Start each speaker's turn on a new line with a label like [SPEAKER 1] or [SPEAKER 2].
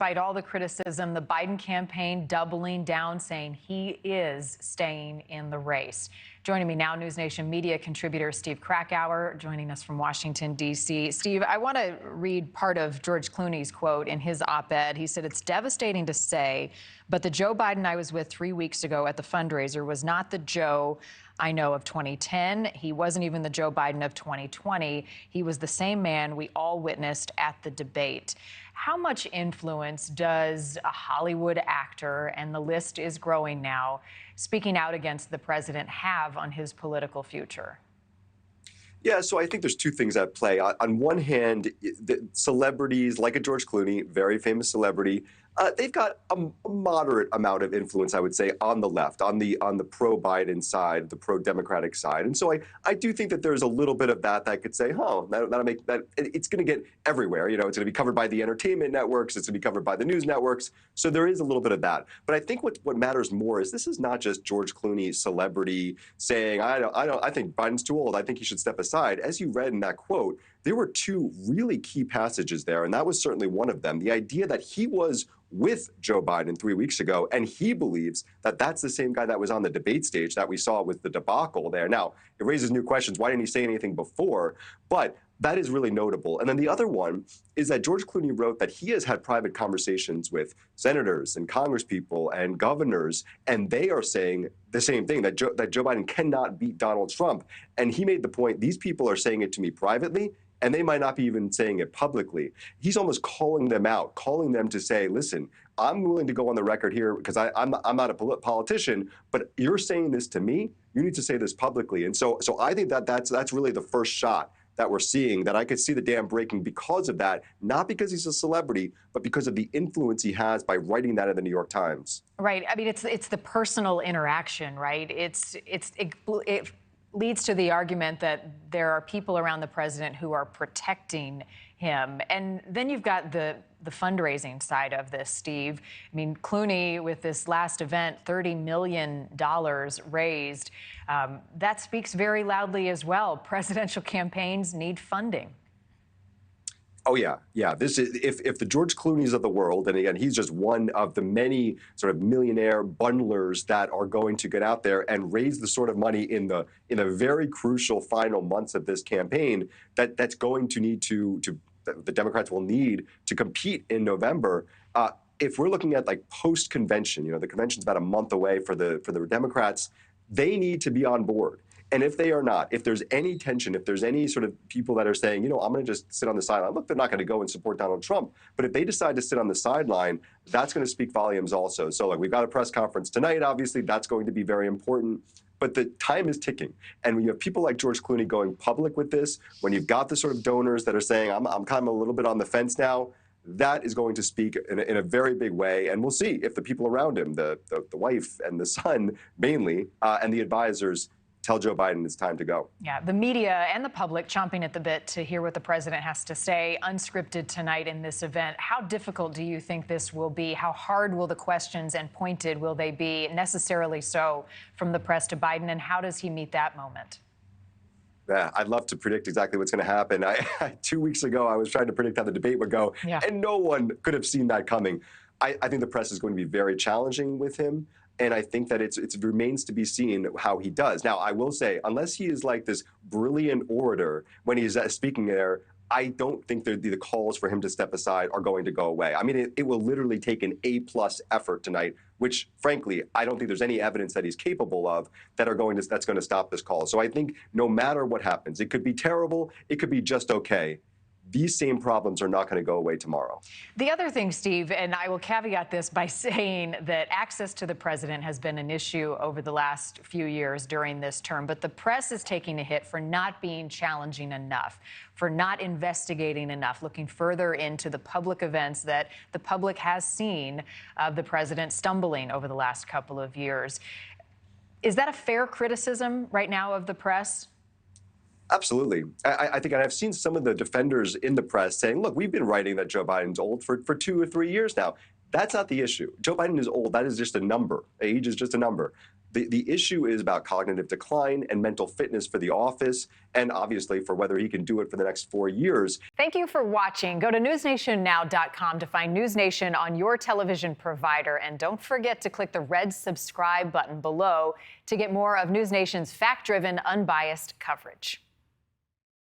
[SPEAKER 1] Despite all the criticism, the Biden campaign doubling down, saying he is staying in the race. Joining me now, NewsNation media contributor Steve Krakauer, joining us from Washington, D.C. Steve, I want to read part of George Clooney's quote in his op-ed. He said, "It's devastating to say, but the Joe Biden I was with 3 weeks ago at the fundraiser was not the Joe I know of 2010. He wasn't even the Joe Biden of 2020. He was the same man we all witnessed at the debate." How much influence does a Hollywood actor, and the list is growing now, speaking out against the president have on his political future?
[SPEAKER 2] Yeah, so I think there's two things at play. On one hand, the celebrities like a George Clooney, very famous celebrity, they've got a moderate amount of influence, I would say, on the left, on the pro-Biden side, the pro-Democratic side. And so I do think that there's a little bit of that could say, oh, that'll make that it's going to get everywhere. You know, it's going to be covered by the entertainment networks, it's going to be covered by the news networks. So there is a little bit of that. But I think what matters more is this is not just George Clooney's celebrity saying, I think Biden's too old. I think he should step aside. As you read in that quote, there were two really key passages there, and that was certainly one of them. The idea that he was with Joe Biden 3 weeks ago, and he believes that that's the same guy that was on the debate stage that we saw with the debacle there. Now, it raises new questions. Why didn't he say anything before? But that is really notable. And then the other one is that George Clooney wrote that he has had private conversations with senators and congresspeople and governors, and they are saying the same thing, that Joe Biden cannot beat Donald Trump. And he made the point, these people are saying it to me privately, and they might not be even saying it publicly. He's almost calling them out, calling them to say, listen, I'm willing to go on the record here because I'm not a politician, but you're saying this to me, you need to say this publicly. And so I think that's really the first shot that we're seeing, that I could see the dam breaking because of that, not because he's a celebrity, but because of the influence he has by writing that in the New York Times.
[SPEAKER 1] Right. I mean, it's the personal interaction, right? It leads to the argument that there are people around the president who are protecting him. And then you've got the fundraising side of this, Steve. I mean, Clooney, with this last event, $30 million raised. That speaks very loudly as well. Presidential campaigns need funding.
[SPEAKER 2] Oh, yeah. Yeah. This is if the George Clooney's of the world, and again, he's just one of the many sort of millionaire bundlers that are going to get out there and raise the sort of money in the very crucial final months of this campaign that's going to need the Democrats will need to compete in November. If we're looking at like post-convention, you know, the convention's about a month away for the Democrats, they need to be on board. And if they are not, if there's any tension, if there's any sort of people that are saying, you know, I'm going to just sit on the sideline. Look, they're not going to go and support Donald Trump. But if they decide to sit on the sideline, that's going to speak volumes also. So like we've got a press conference tonight, obviously, that's going to be very important. But the time is ticking. And when you have people like George Clooney going public with this, when you've got the sort of donors that are saying, I'm kind of a little bit on the fence now, that is going to speak in a very big way. And we'll see if the people around him, the wife and the son mainly, and the advisors, tell Joe Biden it's time to go.
[SPEAKER 1] Yeah, the media and the public chomping at the bit to hear what the president has to say, unscripted tonight in this event. How difficult do you think this will be? How hard will the questions and pointed will they be, necessarily so, from the press to Biden? And how does he meet that moment?
[SPEAKER 2] Yeah, I'd love to predict exactly what's going to happen. 2 weeks ago, I was trying to predict how the debate would go, and no one could have seen that coming. I think the press is going to be very challenging with him. And I think that it remains to be seen how he does. Now, I will say, unless he is like this brilliant orator when he's speaking there, I don't think the calls for him to step aside are going to go away. I mean, it will literally take an A-plus effort tonight, which, frankly, I don't think there's any evidence that he's capable of that's going to stop this call. So I think no matter what happens, it could be terrible, it could be just okay. These same problems are not going to go away tomorrow.
[SPEAKER 1] The other thing, Steve, and I will caveat this by saying that access to the president has been an issue over the last few years during this term, but the press is taking a hit for not being challenging enough, for not investigating enough, looking further into the public events that the public has seen of the president stumbling over the last couple of years. Is that a fair criticism right now of the press?
[SPEAKER 2] Absolutely. I think, and I've seen some of the defenders in the press saying, look, we've been writing that Joe Biden's old for 2 or 3 years now. That's not the issue. Joe Biden is old. That is just a number. Age is just a number. The issue is about cognitive decline and mental fitness for the office, and obviously for whether he can do it for the next 4 years.
[SPEAKER 1] Thank you for watching. Go to newsnationnow.com to find News Nation on your television provider. And don't forget to click the red subscribe button below to get more of News Nation's fact-driven, unbiased coverage.